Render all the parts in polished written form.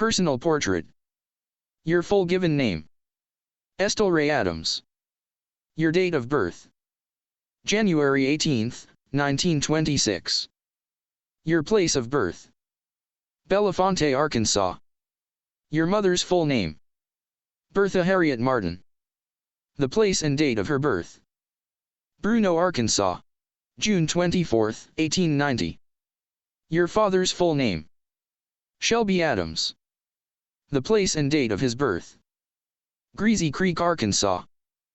Personal portrait. Your full given name. Estol Ray Adams. Your date of birth. January 18, 1926. Your place of birth. Bellefonte, Arkansas. Your mother's full name. Bertha Harriet Martin. The place and date of her birth. Bruno, Arkansas. June 24, 1890. Your father's full name. Shelby Adams. The place and date of his birth. Greasy Creek, Arkansas.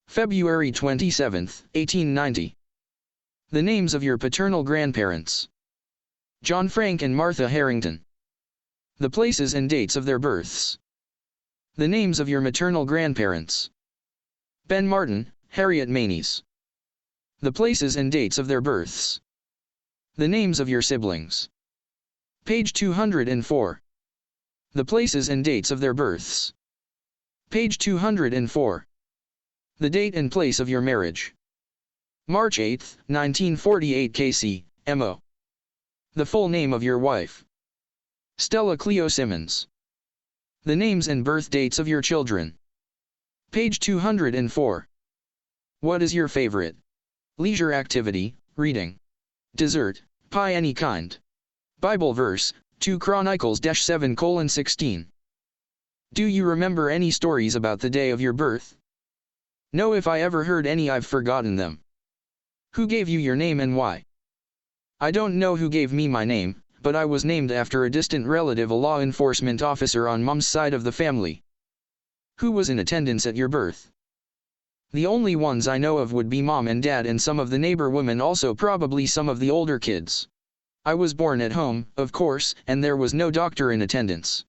February 27, 1890. The names of your paternal grandparents. John Frank and Martha Harrington. The places and dates of their births. The names of your maternal grandparents. Ben Martin, Harriet Maneys. The places and dates of their births. The names of your siblings. Page 204. The places and dates of their births. Page 204. The date and place of your marriage. March 8, 1948 KC, MO. The full name of your wife. Stella Cleo Simmons. The names and birth dates of your children. Page 204. What is your favorite leisure activity? Reading. Dessert, pie any kind. Bible verse, 2 Chronicles 7:16. Do you remember any stories about the day of your birth? No, if I ever heard any, I've forgotten them. Who gave you your name and why? I don't know who gave me my name, but I was named after a distant relative, a law enforcement officer on Mom's side of the family. Who was in attendance at your birth? The only ones I know of would be Mom and Dad and some of the neighbor women, also probably some of the older kids. I was born at home, of course, and there was no doctor in attendance.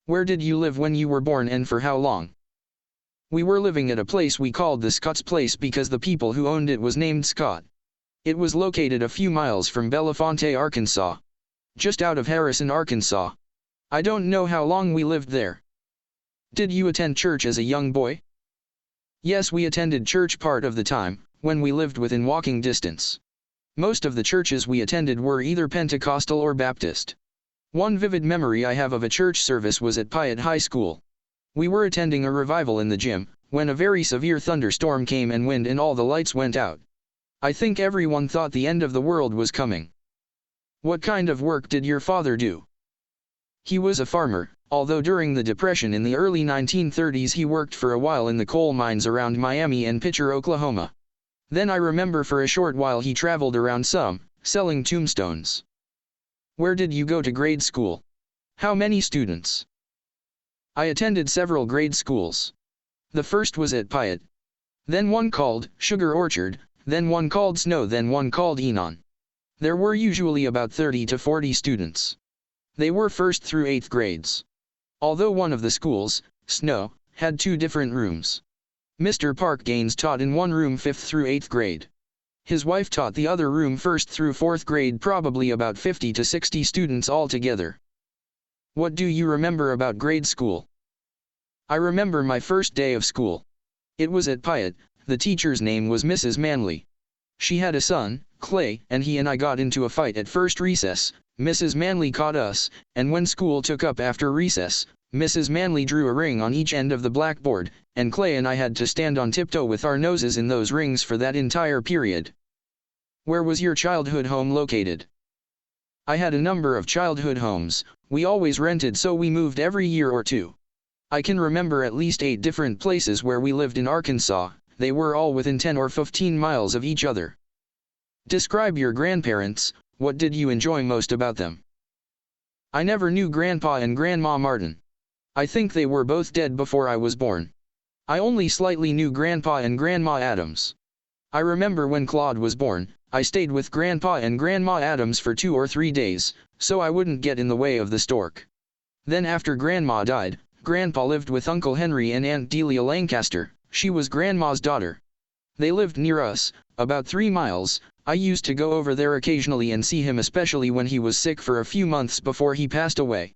Where did you live when you were born and for how long? We were living at a place we called the Scott's Place because the people who owned it was named Scott. It was located a few miles from Bellefonte, Arkansas. Just out of Harrison, Arkansas. I don't know how long we lived there. Did you attend church as a young boy? Yes, we attended church part of the time, when we lived within walking distance. Most of the churches we attended were either Pentecostal or Baptist. One vivid memory I have of a church service was at Piatt High School. We were attending a revival in the gym, when a very severe thunderstorm came and wind and all the lights went out. I think everyone thought the end of the world was coming. What kind of work did your father do? He was a farmer, although during the Depression in the early 1930s he worked for a while in the coal mines around Miami and Pitcher, Oklahoma. Then I remember for a short while he traveled around some, selling tombstones. Where did you go to grade school? How many students? I attended several grade schools. The first was at Piatt. Then one called Sugar Orchard, then one called Snow, then one called Enon. There were usually about 30 to 40 students. They were 1st through 8th grades. Although one of the schools, Snow, had 2 different rooms. Mr. Park Gaines taught in one room 5th through 8th grade. His wife taught the other room 1st through 4th grade, probably about 50 to 60 students altogether. What do you remember about grade school? I remember my first day of school. It was at Piatt. The teacher's name was Mrs. Manley. She had a son, Clay, and he and I got into a fight at first recess. Mrs. Manley caught us, and when school took up after recess, Mrs. Manley drew a ring on each end of the blackboard, and Clay and I had to stand on tiptoe with our noses in those rings for that entire period. Where was your childhood home located? I had a number of childhood homes. We always rented, so we moved every year or two. I can remember at least 8 different places where we lived in Arkansas. They were all within 10 or 15 miles of each other. Describe your grandparents. What did you enjoy most about them? I never knew Grandpa and Grandma Martin. I think they were both dead before I was born. I only slightly knew Grandpa and Grandma Adams. I remember when Claude was born, I stayed with Grandpa and Grandma Adams for 2 or 3 days, so I wouldn't get in the way of the stork. Then after Grandma died, Grandpa lived with Uncle Henry and Aunt Delia Lancaster. She was Grandma's daughter. They lived near us, about 3 miles. I used to go over there occasionally and see him, especially when he was sick for a few months before he passed away.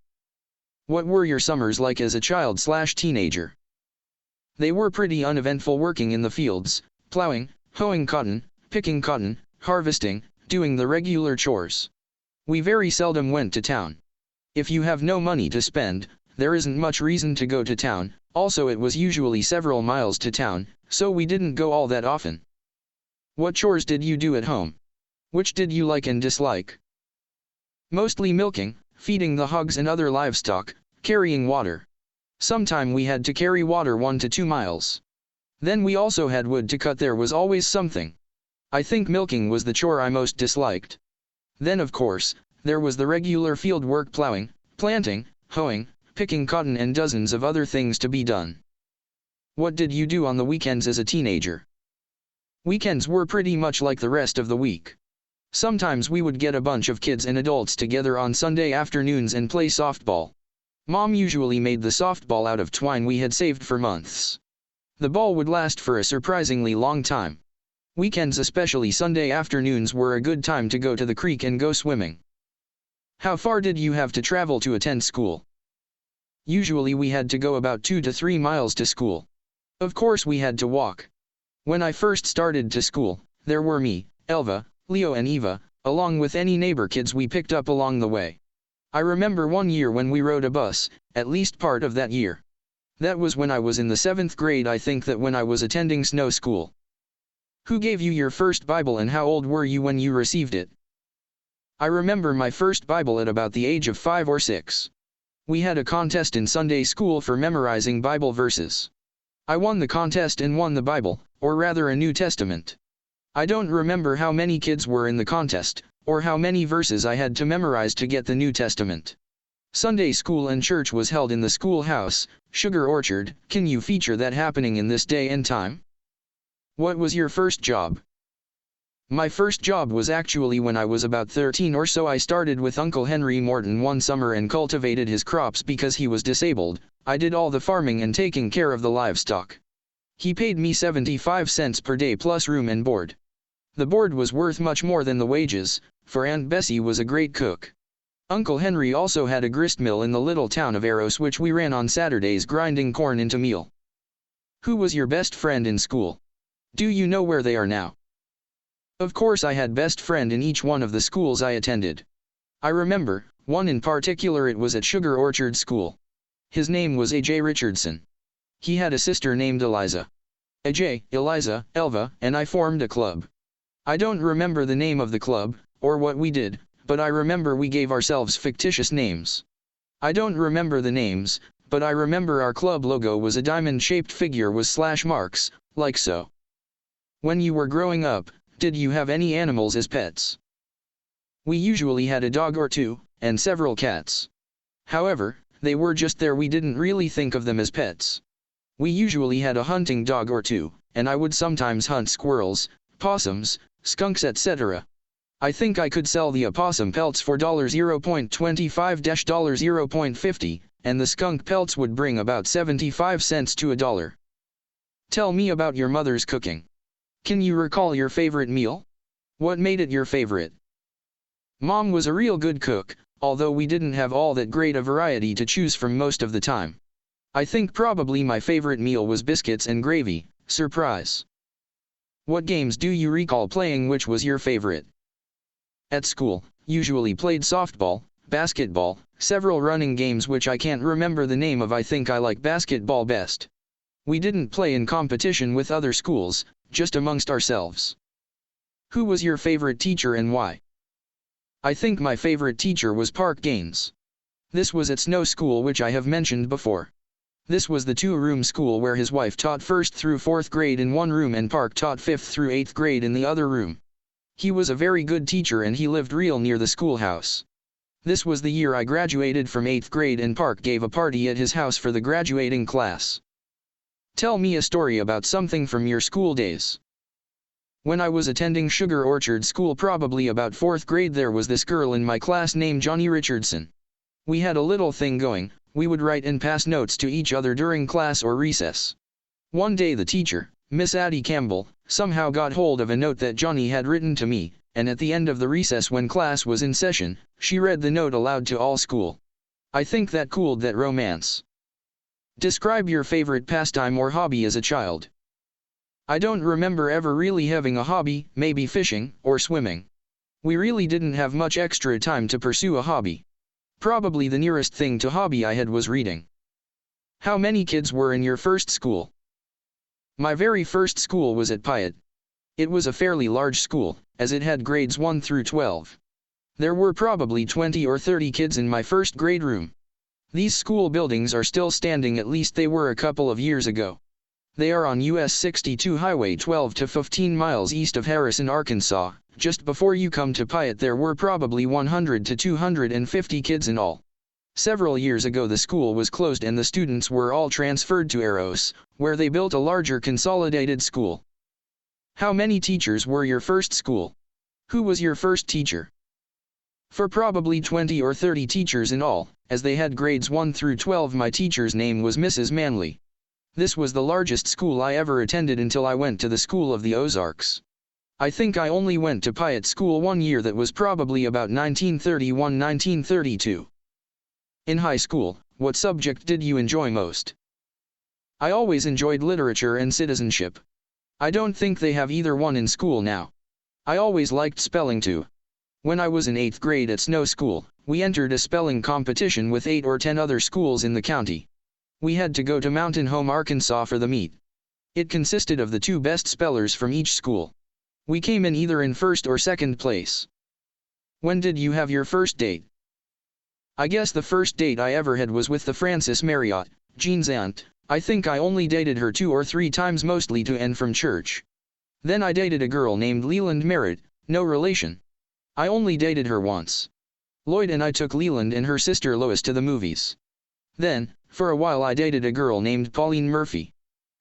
What were your summers like as a child/teenager? They were pretty uneventful, working in the fields, plowing, hoeing cotton, picking cotton, harvesting, doing the regular chores. We very seldom went to town. If you have no money to spend, there isn't much reason to go to town, also it was usually several miles to town, so we didn't go all that often. What chores did you do at home? Which did you like and dislike? Mostly milking, feeding the hogs and other livestock, carrying water. Sometime we had to carry water 1 to 2 miles. Then we also had wood to cut, there was always something. I think milking was the chore I most disliked. Then of course, there was the regular field work, plowing, planting, hoeing, picking cotton and dozens of other things to be done. What did you do on the weekends as a teenager? Weekends were pretty much like the rest of the week. Sometimes we would get a bunch of kids and adults together on Sunday afternoons and play softball. Mom usually made the softball out of twine we had saved for months. The ball would last for a surprisingly long time. Weekends, especially Sunday afternoons, were a good time to go to the creek and go swimming. How far did you have to travel to attend school? Usually we had to go about 2 to 3 miles to school. Of course we had to walk. When I first started to school, there were me, Elva, Leo and Eva, along with any neighbor kids we picked up along the way. I remember one year when we rode a bus, at least part of that year. That was when I was in the 7th grade, I think that when I was attending snow school. Who gave you your first Bible and how old were you when you received it? I remember my first Bible at about the age of 5 or 6. We had a contest in Sunday school for memorizing Bible verses. I won the contest and won the Bible, or rather a New Testament. I don't remember how many kids were in the contest, or how many verses I had to memorize to get the New Testament. Sunday school and church was held in the schoolhouse, Sugar Orchard. Can you feature that happening in this day and time? What was your first job? My first job was actually when I was about 13 or so. I started with Uncle Henry Morton one summer and cultivated his crops because he was disabled. I did all the farming and taking care of the livestock. He paid me 75 cents per day plus room and board. The board was worth much more than the wages, for Aunt Bessie was a great cook. Uncle Henry also had a grist mill in the little town of Eros which we ran on Saturdays, grinding corn into meal. Who was your best friend in school? Do you know where they are now? Of course I had best friend in each one of the schools I attended. I remember, one in particular, it was at Sugar Orchard School. His name was A.J. Richardson. He had a sister named Eliza. A.J., Eliza, Elva, and I formed a club. I don't remember the name of the club, or what we did, but I remember we gave ourselves fictitious names. I don't remember the names, but I remember our club logo was a diamond-shaped figure with slash marks, like so. When you were growing up, did you have any animals as pets? We usually had a dog or two, and several cats. However, they were just there, we didn't really think of them as pets. We usually had a hunting dog or two, and I would sometimes hunt squirrels, possums, skunks, etc. I think I could sell the opossum pelts for $0.25–$0.50, and the skunk pelts would bring about 75 cents to $1. Tell me about your mother's cooking. Can you recall your favorite meal? What made it your favorite? Mom was a real good cook, although we didn't have all that great a variety to choose from most of the time. I think probably my favorite meal was biscuits and gravy. Surprise. What games do you recall playing? Which was your favorite? At school, usually played softball, basketball, several running games which I can't remember the name of. I think I like basketball best. We didn't play in competition with other schools, just amongst ourselves. Who was your favorite teacher and why? I think my favorite teacher was Park Gaines. This was at Snow School, which I have mentioned before. This was the 2-room school where his wife taught 1st through 4th grade in one room and Park taught 5th through 8th grade in the other room. He was a very good teacher and he lived real near the schoolhouse. This was the year I graduated from 8th grade and Park gave a party at his house for the graduating class. Tell me a story about something from your school days. When I was attending Sugar Orchard School, probably about 4th grade, there was this girl in my class named Johnny Richardson. We had a little thing going, we would write and pass notes to each other during class or recess. One day the teacher, Miss Addie Campbell, somehow got hold of a note that Johnny had written to me, and at the end of the recess when class was in session, she read the note aloud to all school. I think that cooled that romance. Describe your favorite pastime or hobby as a child. I don't remember ever really having a hobby, maybe fishing, or swimming. We really didn't have much extra time to pursue a hobby. Probably the nearest thing to hobby I had was reading. How many kids were in your first school? My very first school was at Piatt. It was a fairly large school, as it had grades 1 through 12. There were probably 20 or 30 kids in my first grade room. These school buildings are still standing, at least they were a couple of years ago. They are on US 62 Highway 12 to 15 miles east of Harrison, Arkansas. Just before you come to Piatt there were probably 100 to 250 kids in all. Several years ago the school was closed and the students were all transferred to Eros, where they built a larger consolidated school. How many teachers were your first school? Who was your first teacher? For probably 20 or 30 teachers in all, as they had grades 1 through 12. My teacher's name was Mrs. Manley. This was the largest school I ever attended until I went to the School of the Ozarks. I think I only went to Piatt School 1 year, that was probably about 1931-1932. In high school, what subject did you enjoy most? I always enjoyed literature and citizenship. I don't think they have either one in school now. I always liked spelling too. When I was in 8th grade at Snow School, we entered a spelling competition with 8 or 10 other schools in the county. We had to go to Mountain Home, Arkansas for the meet. It consisted of the 2 best spellers from each school. We came in either in 1st or 2nd place. When did you have your first date? I guess the first date I ever had was with the Frances Marriott, Jean's aunt. I think I only dated her 2 or 3 times, mostly to and from church. Then I dated a girl named Leland Merritt, no relation. I only dated her once. Lloyd and I took Leland and her sister Lois to the movies. Then, for a while I dated a girl named Pauline Murphy.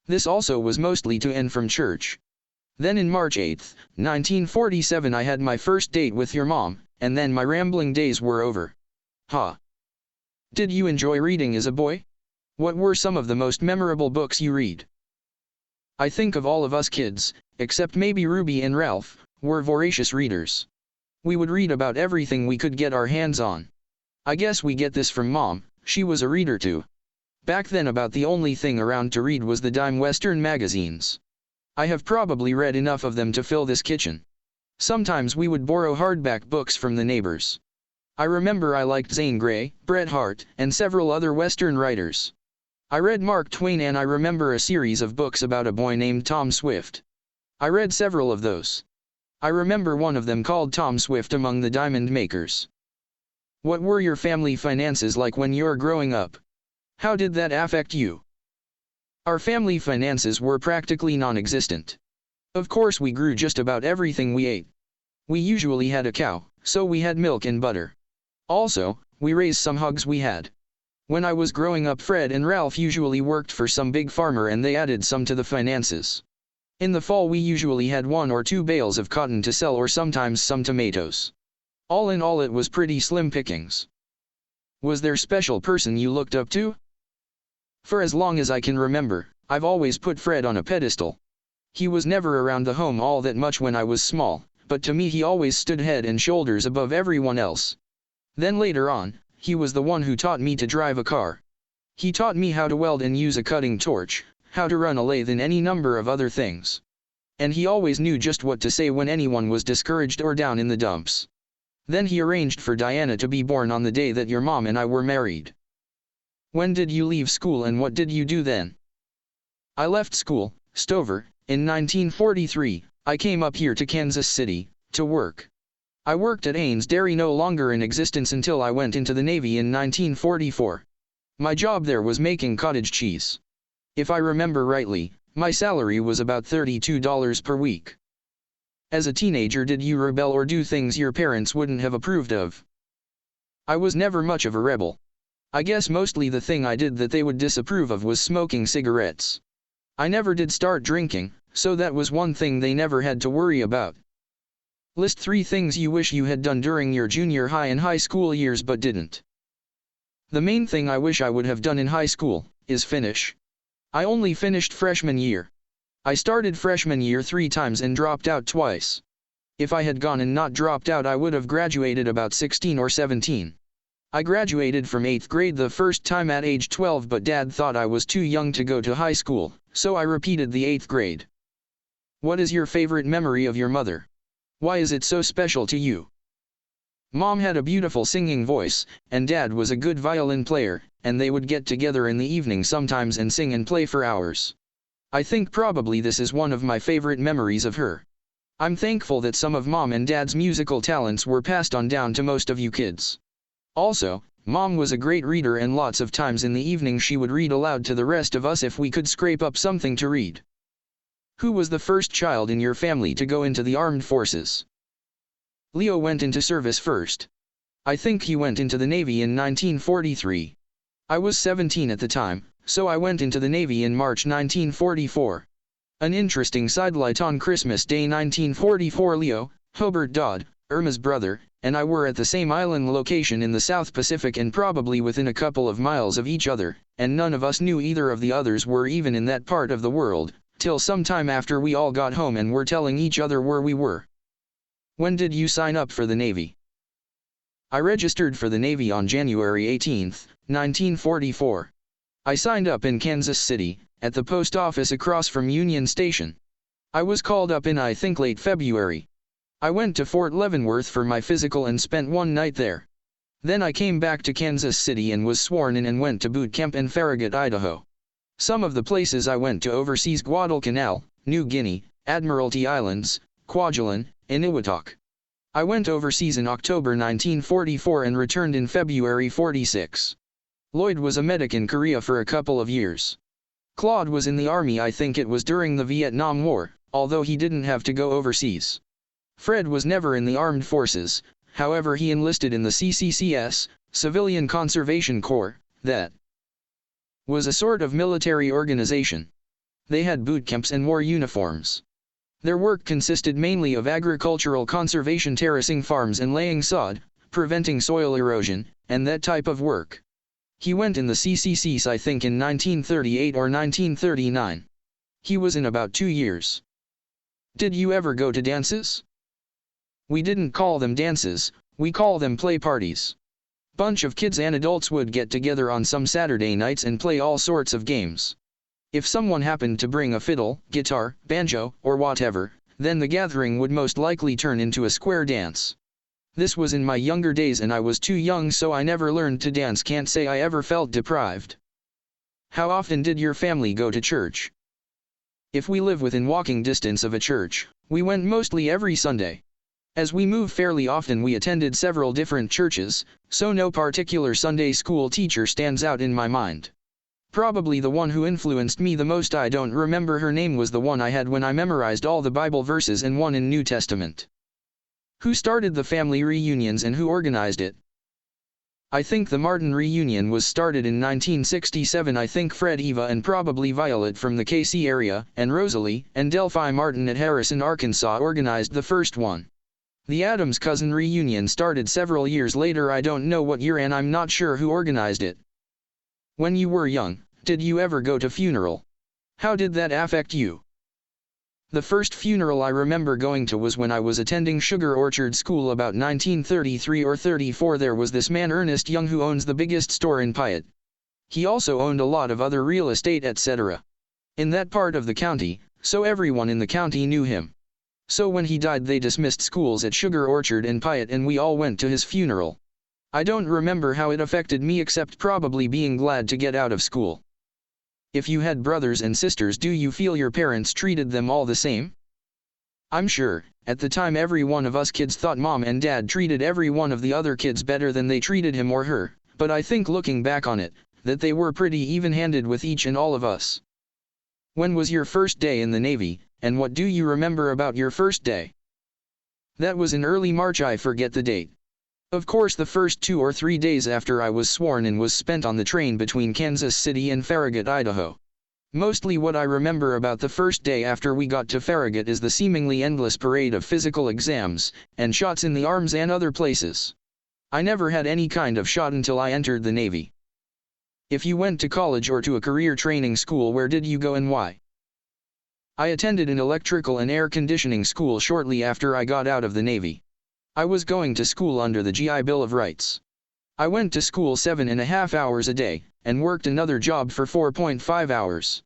This also was mostly to and from church. Then in March 8, 1947 I had my first date with your mom, and then my rambling days were over. Ha! Did you enjoy reading as a boy? What were some of the most memorable books you read? I think of all of us kids, except maybe Ruby and Ralph, were voracious readers. We would read about everything we could get our hands on. I guess we get this from Mom, she was a reader too. Back then about the only thing around to read was the dime Western magazines. I have probably read enough of them to fill this kitchen. Sometimes we would borrow hardback books from the neighbors. I remember I liked Zane Grey, Bret Harte, and several other Western writers. I read Mark Twain, and I remember a series of books about a boy named Tom Swift. I read several of those. I remember one of them called Tom Swift Among the Diamond Makers. What were your family finances like when you were growing up? How did that affect you? Our family finances were practically non-existent. Of course we grew just about everything we ate. We usually had a cow, so we had milk and butter. Also, we raised some hogs we had. When I was growing up, Fred and Ralph usually worked for some big farmer and they added some to the finances. In the fall we usually had 1 or 2 bales of cotton to sell, or sometimes some tomatoes. All in all it was pretty slim pickings. Was there a special person you looked up to? For as long as I can remember, I've always put Fred on a pedestal. He was never around the home all that much when I was small, but to me he always stood head and shoulders above everyone else. Then later on, he was the one who taught me to drive a car. He taught me how to weld and use a cutting torch, how to run a lathe, and any number of other things. And he always knew just what to say when anyone was discouraged or down in the dumps. Then he arranged for Diana to be born on the day that your mom and I were married. When did you leave school and what did you do then? I left school, Stover, in 1943. I came up here to Kansas City, to work. I worked at Ains Dairy, no longer in existence, until I went into the Navy in 1944. My job there was making cottage cheese. If I remember rightly, my salary was about $32 per week. As a teenager, did you rebel or do things your parents wouldn't have approved of? I was never much of a rebel. I guess mostly the thing I did that they would disapprove of was smoking cigarettes. I never did start drinking, so that was one thing they never had to worry about. List 3 things you wish you had done during your junior high and high school years but didn't. The main thing I wish I would have done in high school is finish. I only finished freshman year. I started freshman year 3 times and dropped out twice. If I had gone and not dropped out, I would have graduated about 16 or 17. I graduated from 8th grade the first time at age 12, but Dad thought I was too young to go to high school, so I repeated the 8th grade. What is your favorite memory of your mother? Why is it so special to you? Mom had a beautiful singing voice, and Dad was a good violin player, and they would get together in the evening sometimes and sing and play for hours. I think probably this is one of my favorite memories of her. I'm thankful that some of Mom and Dad's musical talents were passed on down to most of you kids. Also, Mom was a great reader, and lots of times in the evening she would read aloud to the rest of us if we could scrape up something to read. Who was the first child in your family to go into the armed forces? Leo went into service first. I think he went into the Navy in 1943. I was 17 at the time, so I went into the Navy in March 1944. An interesting sidelight: on Christmas Day 1944, Leo, Hobart Dodd, Irma's brother, and I were at the same island location in the South Pacific and probably within a couple of miles of each other, and none of us knew either of the others were even in that part of the world, till some time after we all got home and were telling each other where we were. When did you sign up for the Navy? I registered for the Navy on January 18, 1944. I signed up in Kansas City, at the post office across from Union Station. I was called up in I think late February. I went to Fort Leavenworth for my physical and spent one night there. Then I came back to Kansas City and was sworn in and went to boot camp in Farragut, Idaho. Some of the places I went to overseas: Guadalcanal, New Guinea, Admiralty Islands, Kwajalein, and Eniwetok. I went overseas in October 1944 and returned in February 46. Lloyd was a medic in Korea for a couple of years. Claude was in the Army. I think it was during the Vietnam War, although he didn't have to go overseas. Fred was never in the armed forces, however he enlisted in the CCCS, Civilian Conservation Corps, that was a sort of military organization. They had boot camps and wore uniforms. Their work consisted mainly of agricultural conservation, terracing farms and laying sod, preventing soil erosion, and that type of work. He went in the CCCs I think in 1938 or 1939. He was in about 2 years. Did you ever go to dances? We didn't call them dances, we call them play parties. Bunch of kids and adults would get together on some Saturday nights and play all sorts of games. If someone happened to bring a fiddle, guitar, banjo, or whatever, then the gathering would most likely turn into a square dance. This was in my younger days and I was too young, so I never learned to dance. Can't say I ever felt deprived. How often did your family go to church? If we live within walking distance of a church, we went mostly every Sunday. As we move fairly often, we attended several different churches, so no particular Sunday school teacher stands out in my mind. Probably the one who influenced me the most, I don't remember her name, was the one I had when I memorized all the Bible verses and one in New Testament. Who started the family reunions and who organized it? I think the Martin reunion was started in 1967. I think Fred, Eva and probably Violet from the KC area, and Rosalie and Delphi Martin at Harrison, Arkansas organized the first one. The Adams cousin reunion started several years later. I don't know what year and I'm not sure who organized it. When you were young, did you ever go to funeral? How did that affect you? The first funeral I remember going to was when I was attending Sugar Orchard School about 1933 or 34. There was this man Ernest Young who owns the biggest store in Piatt. He also owned a lot of other real estate, etc. in that part of the county, so everyone in the county knew him. So when he died they dismissed schools at Sugar Orchard and Piatt and we all went to his funeral. I don't remember how it affected me except probably being glad to get out of school. If you had brothers and sisters, do you feel your parents treated them all the same? I'm sure, at the time every one of us kids thought Mom and Dad treated every one of the other kids better than they treated him or her, but I think looking back on it, that they were pretty even-handed with each and all of us. When was your first day in the Navy, and what do you remember about your first day? That was in early March, I forget the date. Of course the first 2 or 3 days after I was sworn in was spent on the train between Kansas City and Farragut, Idaho. Mostly what I remember about the first day after we got to Farragut is the seemingly endless parade of physical exams, and shots in the arms and other places. I never had any kind of shot until I entered the Navy. If you went to college or to a career training school, where did you go and why? I attended an electrical and air conditioning school shortly after I got out of the Navy. I was going to school under the GI Bill of Rights. I went to school 7.5 hours a day, and worked another job for 4.5 hours.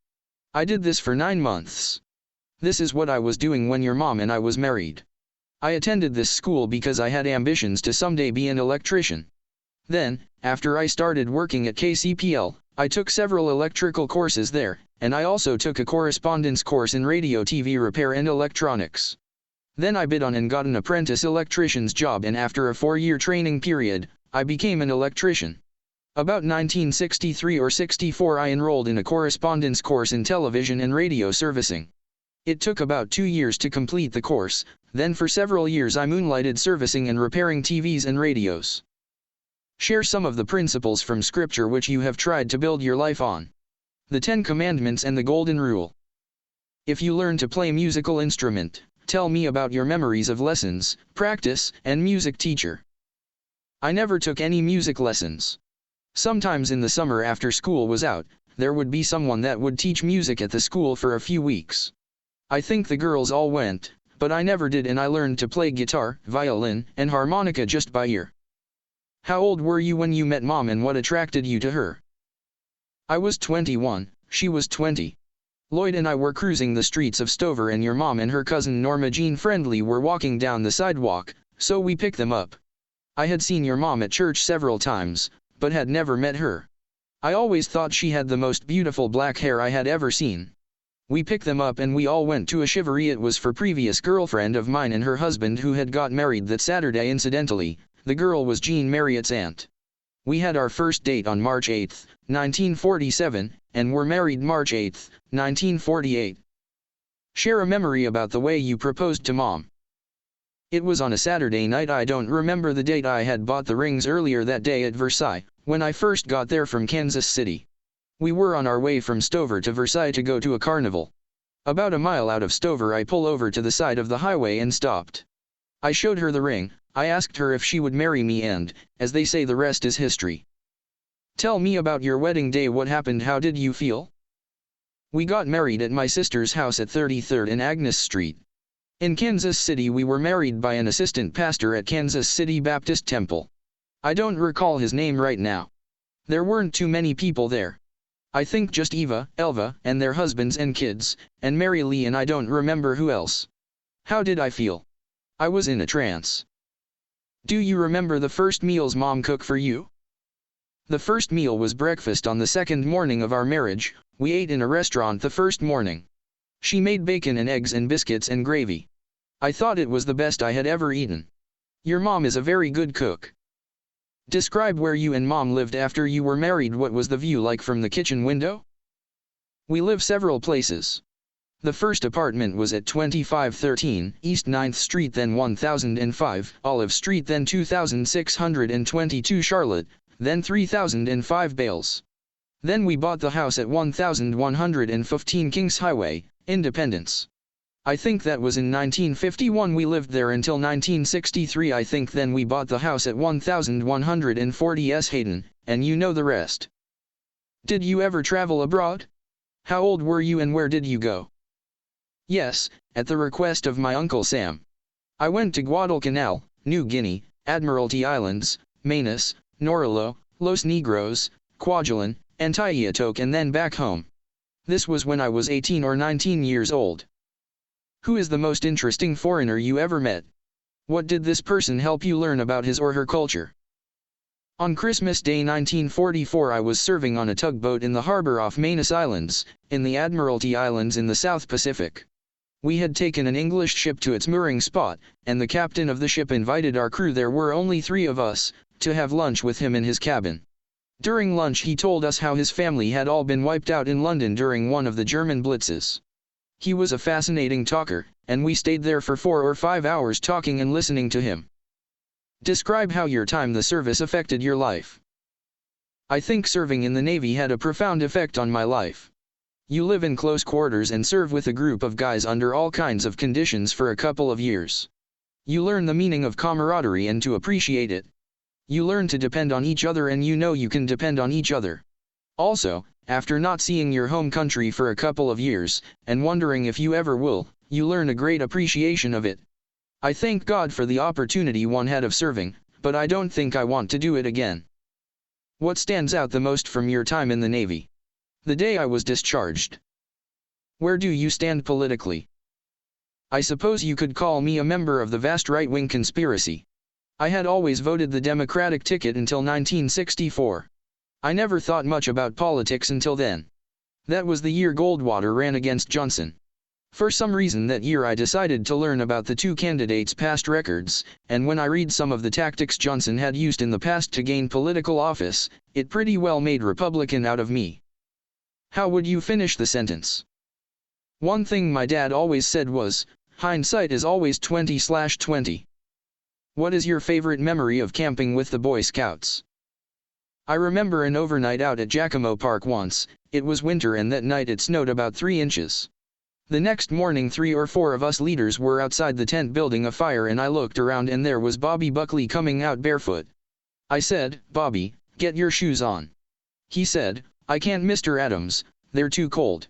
I did this for 9 months. This is what I was doing when your mom and I was married. I attended this school because I had ambitions to someday be an electrician. Then, after I started working at KCPL, I took several electrical courses there, and I also took a correspondence course in radio TV repair and electronics. Then I bid on and got an apprentice electrician's job, and after a 4-year training period, I became an electrician. About 1963 or 64 I enrolled in a correspondence course in television and radio servicing. It took about 2 years to complete the course, then for several years I moonlighted servicing and repairing TVs and radios. Share some of the principles from Scripture which you have tried to build your life on. The 10 Commandments and the Golden Rule. If you learn to play musical instrument, tell me about your memories of lessons, practice, and music teacher. I never took any music lessons. Sometimes in the summer after school was out, there would be someone that would teach music at the school for a few weeks. I think the girls all went, but I never did, and I learned to play guitar, violin, and harmonica just by ear. How old were you when you met Mom, and what attracted you to her? I was 21, she was 20. Lloyd and I were cruising the streets of Stover, and your mom and her cousin Norma Jean Friendly were walking down the sidewalk, so we picked them up. I had seen your mom at church several times, but had never met her. I always thought she had the most beautiful black hair I had ever seen. We picked them up and we all went to a shivaree. It was for previous girlfriend of mine and her husband who had got married that Saturday. Incidentally, the girl was Jean Marriott's aunt. We had our first date on March 8, 1947, and were married March 8, 1948. Share a memory about the way you proposed to Mom. It was on a Saturday night. I don't remember the date. I had bought the rings earlier that day at Versailles, when I first got there from Kansas City. We were on our way from Stover to Versailles to go to a carnival. About a mile out of Stover I pull over to the side of the highway and stopped. I showed her the ring. I asked her if she would marry me, and, as they say, the rest is history. Tell me about your wedding day. What happened? How did you feel? We got married at my sister's house at 33rd and Agnes Street. In Kansas City. We were married by an assistant pastor at Kansas City Baptist Temple. I don't recall his name right now. There weren't too many people there. I think just Eva, Elva, and their husbands and kids, and Mary Lee, and I don't remember who else. How did I feel? I was in a trance. Do you remember the first meals Mom cooked for you? The first meal was breakfast on the second morning of our marriage. We ate in a restaurant the first morning. She made bacon and eggs and biscuits and gravy. I thought it was the best I had ever eaten. Your mom is a very good cook. Describe where you and Mom lived after you were married. What was the view like from the kitchen window? We lived several places. The first apartment was at 2513 East 9th Street, then 1005 Olive Street, then 2622 Charlotte, then 3005 Bales. Then we bought the house at 1115 Kings Highway, Independence. I think that was in 1951. We lived there until 1963. I think then we bought the house at 1140 S Hayden, and you know the rest. Did you ever travel abroad? How old were you and where did you go? Yes, at the request of my Uncle Sam. I went to Guadalcanal, New Guinea, Admiralty Islands, Manus, Norillo, Los Negros, Kwajalein, and Tayatoke, and then back home. This was when I was 18 or 19 years old. Who is the most interesting foreigner you ever met? What did this person help you learn about his or her culture? On Christmas Day 1944 I was serving on a tugboat in the harbor off Manus Islands, in the Admiralty Islands in the South Pacific. We had taken an English ship to its mooring spot, and the captain of the ship invited our crew, there were only 3 of us, to have lunch with him in his cabin. During lunch he told us how his family had all been wiped out in London during one of the German blitzes. He was a fascinating talker, and we stayed there for 4 or 5 hours talking and listening to him. Describe how your time the service affected your life. I think serving in the Navy had a profound effect on my life. You live in close quarters and serve with a group of guys under all kinds of conditions for a couple of years. You learn the meaning of camaraderie and to appreciate it. You learn to depend on each other, and you know you can depend on each other. Also, after not seeing your home country for a couple of years, and wondering if you ever will, you learn a great appreciation of it. I thank God for the opportunity one had of serving, but I don't think I want to do it again. What stands out the most from your time in the Navy? The day I was discharged. Where do you stand politically? I suppose you could call me a member of the vast right-wing conspiracy. I had always voted the Democratic ticket until 1964. I never thought much about politics until then. That was the year Goldwater ran against Johnson. For some reason that year I decided to learn about the two candidates' past records, and when I read some of the tactics Johnson had used in the past to gain political office, it pretty well made Republican out of me. How would you finish the sentence? One thing my dad always said was, hindsight is always 20/20. What is your favorite memory of camping with the Boy Scouts? I remember an overnight out at Giacomo Park once. It was winter and that night it snowed about 3 inches. The next morning 3 or 4 of us leaders were outside the tent building a fire and I looked around and there was Bobby Buckley coming out barefoot. I said, "Bobby, get your shoes on." He said, "I can't, Mr. Adams, they're too cold."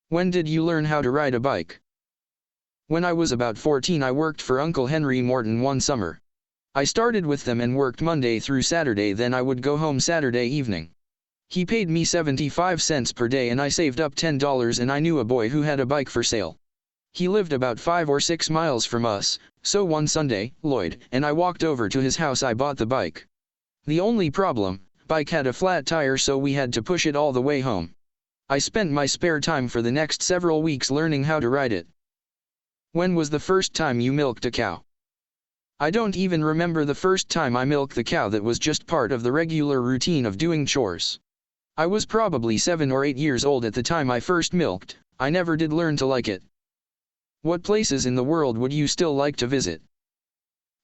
When did you learn how to ride a bike? When I was about 14 I worked for Uncle Henry Morton one summer. I started with them and worked Monday through Saturday, then I would go home Saturday evening. He paid me 75 cents per day and I saved up $10 and I knew a boy who had a bike for sale. He lived about 5 or 6 miles from us, so one Sunday, Lloyd and I walked over to his house. I bought the bike. The only problem, bike had a flat tire so we had to push it all the way home. I spent my spare time for the next several weeks learning how to ride it. When was the first time you milked a cow? I don't even remember the first time I milked the cow. That was just part of the regular routine of doing chores. I was probably 7 or 8 years old at the time I first milked. I never did learn to like it. What places in the world would you still like to visit?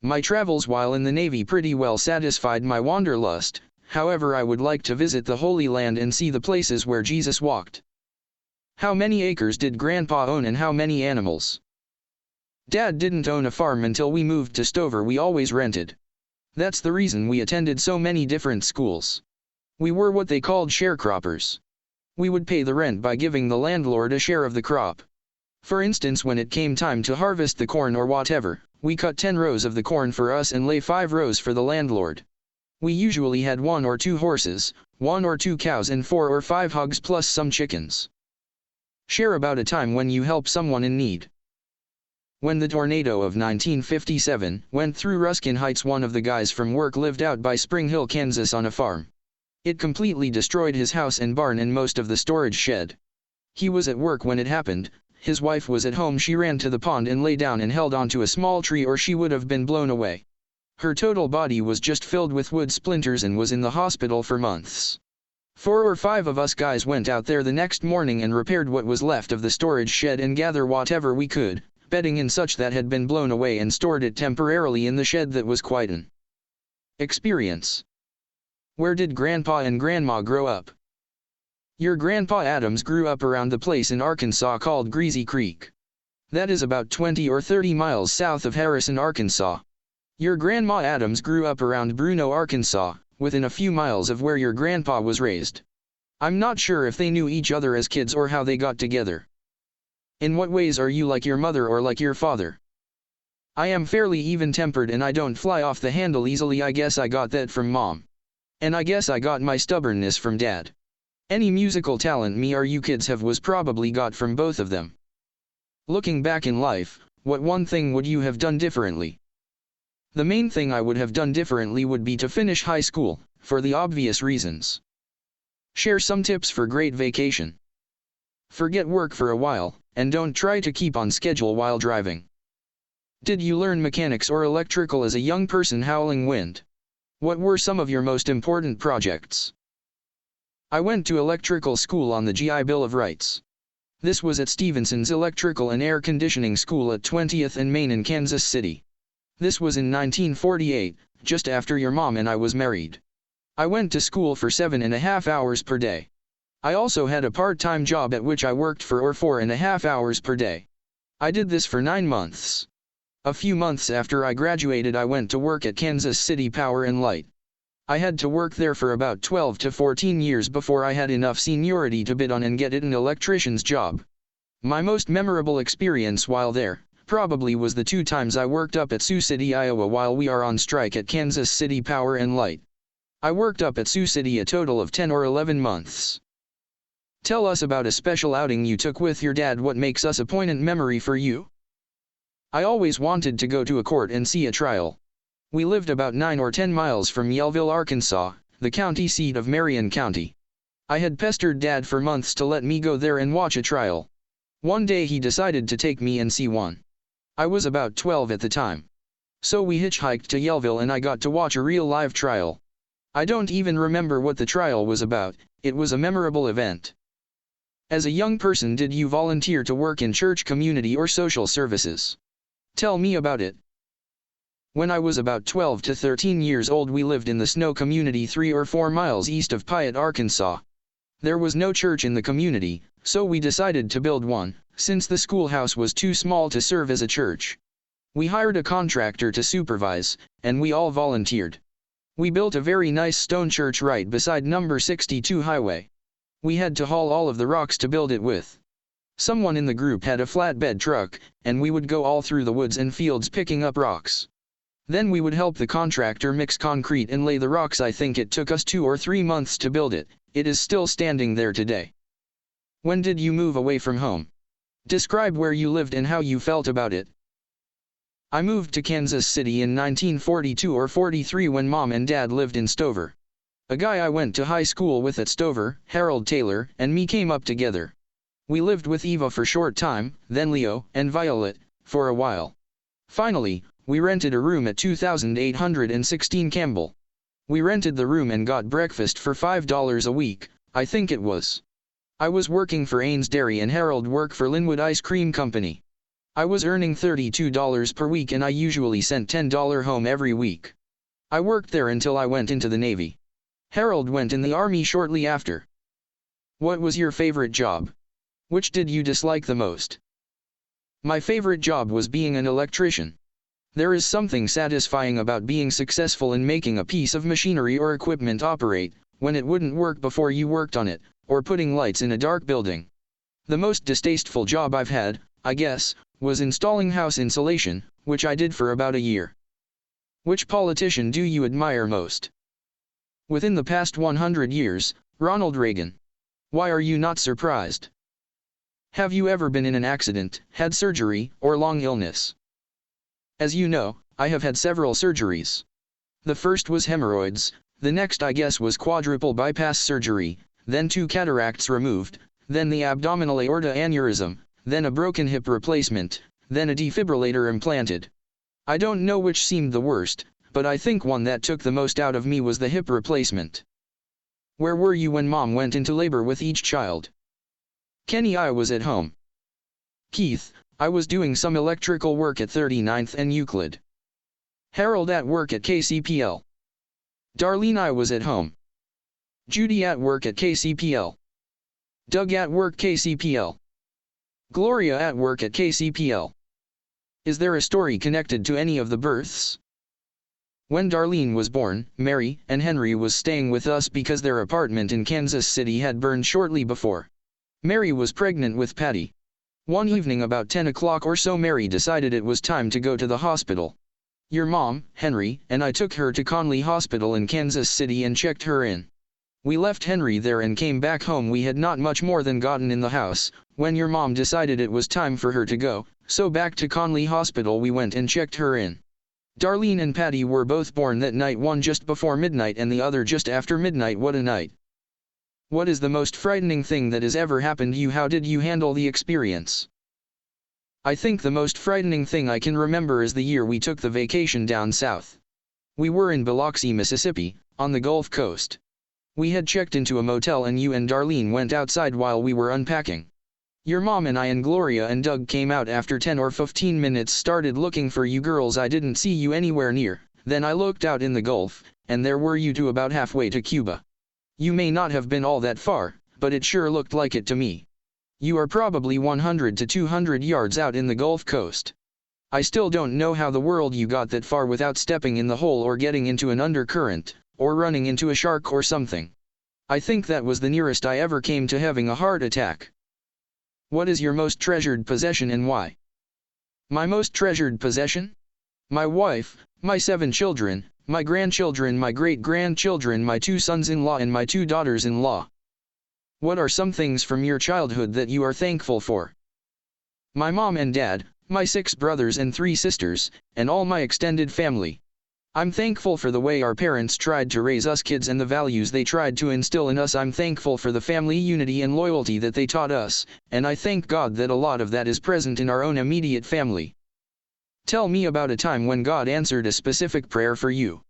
My travels while in the Navy pretty well satisfied my wanderlust, however I would like to visit the Holy Land and see the places where Jesus walked. How many acres did Grandpa own and how many animals? Dad didn't own a farm until we moved to Stover. We always rented. That's the reason we attended so many different schools. We were what they called sharecroppers. We would pay the rent by giving the landlord a share of the crop. For instance, when it came time to harvest the corn or whatever, we cut 10 rows of the corn for us and lay 5 rows for the landlord. We usually had 1 or 2 horses, 1 or 2 cows and 4 or 5 hogs plus some chickens. Share about a time when you help someone in need. When the tornado of 1957 went through Ruskin Heights, one of the guys from work lived out by Spring Hill, Kansas on a farm. It completely destroyed his house and barn and most of the storage shed. He was at work when it happened. His wife was at home. She ran to the pond and lay down and held onto a small tree or she would have been blown away. Her total body was just filled with wood splinters and was in the hospital for months. 4 or 5 of us guys went out there the next morning and repaired what was left of the storage shed and gather whatever we could, bedding in such that had been blown away, and stored it temporarily in the shed. That was quite an experience. Where did Grandpa and Grandma grow up? Your Grandpa Adams grew up around the place in Arkansas called Greasy Creek. That is about 20 or 30 miles south of Harrison, Arkansas. Your Grandma Adams grew up around Bruno, Arkansas, within a few miles of where your grandpa was raised. I'm not sure if they knew each other as kids or how they got together. In what ways are you like your mother or like your father? I am fairly even-tempered and I don't fly off the handle easily. I guess I got that from Mom. And I guess I got my stubbornness from Dad. Any musical talent me or you kids have was probably got from both of them. Looking back in life, what one thing would you have done differently? The main thing I would have done differently would be to finish high school, for the obvious reasons. Share some tips for great vacation. Forget work for a while, and don't try to keep on schedule while driving. Did you learn mechanics or electrical as a young person? Howling wind. What were some of your most important projects? I went to electrical school on the GI Bill of Rights. This was at Stevenson's Electrical and Air Conditioning School at 20th and Main in Kansas City. This was in 1948, just after your mom and I was married. I went to school for 7.5 hours per day. I also had a part-time job at which I worked for 4.5 hours per day. I did this for 9 months. A few months after I graduated, I went to work at Kansas City Power and Light. I had to work there for about 12 to 14 years before I had enough seniority to bid on and get an electrician's job. My most memorable experience while there, probably was the 2 times I worked up at Sioux City, Iowa while we are on strike at Kansas City Power and Light. I worked up at Sioux City a total of 10 or 11 months. Tell us about a special outing you took with your dad. What makes us a poignant memory for you? I always wanted to go to a court and see a trial. We lived about 9 or 10 miles from Yellville, Arkansas, the county seat of Marion County. I had pestered Dad for months to let me go there and watch a trial. One day he decided to take me and see one. I was about 12 at the time. So we hitchhiked to Yellville and I got to watch a real live trial. I don't even remember what the trial was about, it was a memorable event. As a young person, did you volunteer to work in church, community or social services? Tell me about it. When I was about 12 to 13 years old, we lived in the Snow community 3 or 4 miles east of Piatt, Arkansas. There was no church in the community, so we decided to build one, since the schoolhouse was too small to serve as a church. We hired a contractor to supervise, and we all volunteered. We built a very nice stone church right beside number 62 highway. We had to haul all of the rocks to build it with. Someone in the group had a flatbed truck, and we would go all through the woods and fields picking up rocks. Then we would help the contractor mix concrete and lay the rocks. I think it took us 2 or 3 months to build it. It is still standing there today. When did you move away from home? Describe where you lived and how you felt about it. I moved to Kansas City in 1942 or 43 when Mom and Dad lived in Stover. A guy I went to high school with at Stover, Harold Taylor, and me came up together. We lived with Eva for a short time, then Leo and Violet, for a while. Finally, we rented a room at 2816 Campbell. We rented the room and got breakfast for $5 a week, I think it was. I was working for Ains Dairy and Harold worked for Linwood Ice Cream Company. I was earning $32 per week and I usually sent $10 home every week. I worked there until I went into the Navy. Harold went in the Army shortly after. What was your favorite job? Which did you dislike the most? My favorite job was being an electrician. There is something satisfying about being successful in making a piece of machinery or equipment operate, when it wouldn't work before you worked on it, or putting lights in a dark building. The most distasteful job I've had, I guess, was installing house insulation, which I did for about a year. Which politician do you admire most? Within the past 100 years, Ronald Reagan. Why are you not surprised? Have you ever been in an accident, had surgery, or long illness? As you know, I have had several surgeries. The first was hemorrhoids, the next I guess was quadruple bypass surgery, then 2 cataracts removed, then the abdominal aorta aneurysm, then a broken hip replacement, then a defibrillator implanted. I don't know which seemed the worst, but I think one that took the most out of me was the hip replacement. Where were you when Mom went into labor with each child? Kenny: I was at home. Keith: I was doing some electrical work at 39th and Euclid. Harold: at work at KCPL. Darlene: I was at home. Judy: at work at KCPL. Doug: at work KCPL. Gloria: at work at KCPL. Is there a story connected to any of the births? When Darlene was born, Mary and Henry was staying with us because their apartment in Kansas City had burned shortly before. Mary was pregnant with Patty. One evening about 10 o'clock or so, Mary decided it was time to go to the hospital. Your mom, Henry, and I took her to Conley Hospital in Kansas City and checked her in. We left Henry there and came back home. We had not much more than gotten in the house, when your mom decided it was time for her to go, so back to Conley Hospital we went and checked her in. Darlene and Patty were both born that night, one just before midnight and the other just after midnight. What a night. What is the most frightening thing that has ever happened to you? How did you handle the experience? I think the most frightening thing I can remember is the year we took the vacation down south. We were in Biloxi, Mississippi, on the Gulf Coast. We had checked into a motel and you and Darlene went outside while we were unpacking. Your mom and I and Gloria and Doug came out after 10 or 15 minutes, started looking for you girls. I didn't see you anywhere near. Then I looked out in the Gulf, and there were you two about halfway to Cuba. You may not have been all that far, but it sure looked like it to me. You are probably 100 to 200 yards out in the Gulf Coast. I still don't know how the world you got that far without stepping in the hole or getting into an undercurrent, or running into a shark or something. I think that was the nearest I ever came to having a heart attack. What is your most treasured possession and why? My most treasured possession? My wife, my 7 children, my grandchildren, my great-grandchildren, my 2 sons-in-law and my 2 daughters-in-law. What are some things from your childhood that you are thankful for? My mom and dad, my 6 brothers and 3 sisters, and all my extended family. I'm thankful for the way our parents tried to raise us kids and the values they tried to instill in us. I'm thankful for the family unity and loyalty that they taught us, and I thank God that a lot of that is present in our own immediate family. Tell me about a time when God answered a specific prayer for you.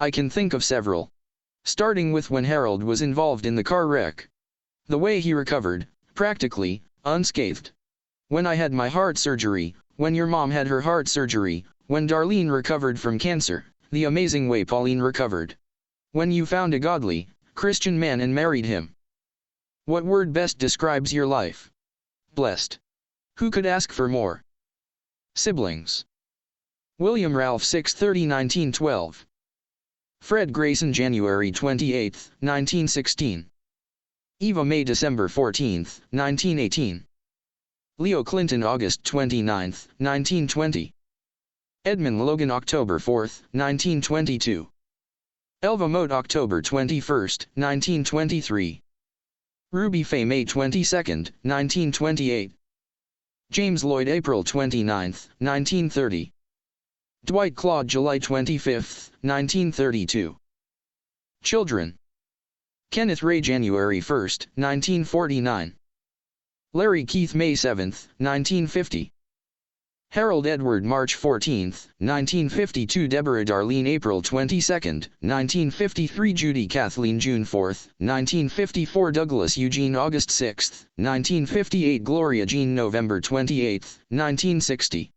I can think of several. Starting with when Harold was involved in the car wreck. The way he recovered, practically, unscathed. When I had my heart surgery, when your mom had her heart surgery, when Darlene recovered from cancer, the amazing way Pauline recovered. When you found a godly, Christian man and married him. What word best describes your life? Blessed. Who could ask for more? Siblings. William Ralph 6/30-1912. Fred Grayson January 28, 1916. Eva May December 14, 1918. Leo Clinton August 29, 1920. Edmund Logan October 4, 1922. Elva Moat October 21, 1923. Ruby Faye May 22, 1928. James Lloyd April 29, 1930. Dwight Claude July 25, 1932. Children. Kenneth Ray January 1, 1949. Larry Keith May 7, 1950. Harold Edward March 14, 1952. Deborah Darlene April 22, 1953. Judy Kathleen June 4, 1954. Douglas Eugene August 6, 1958. Gloria Jean November 28, 1960.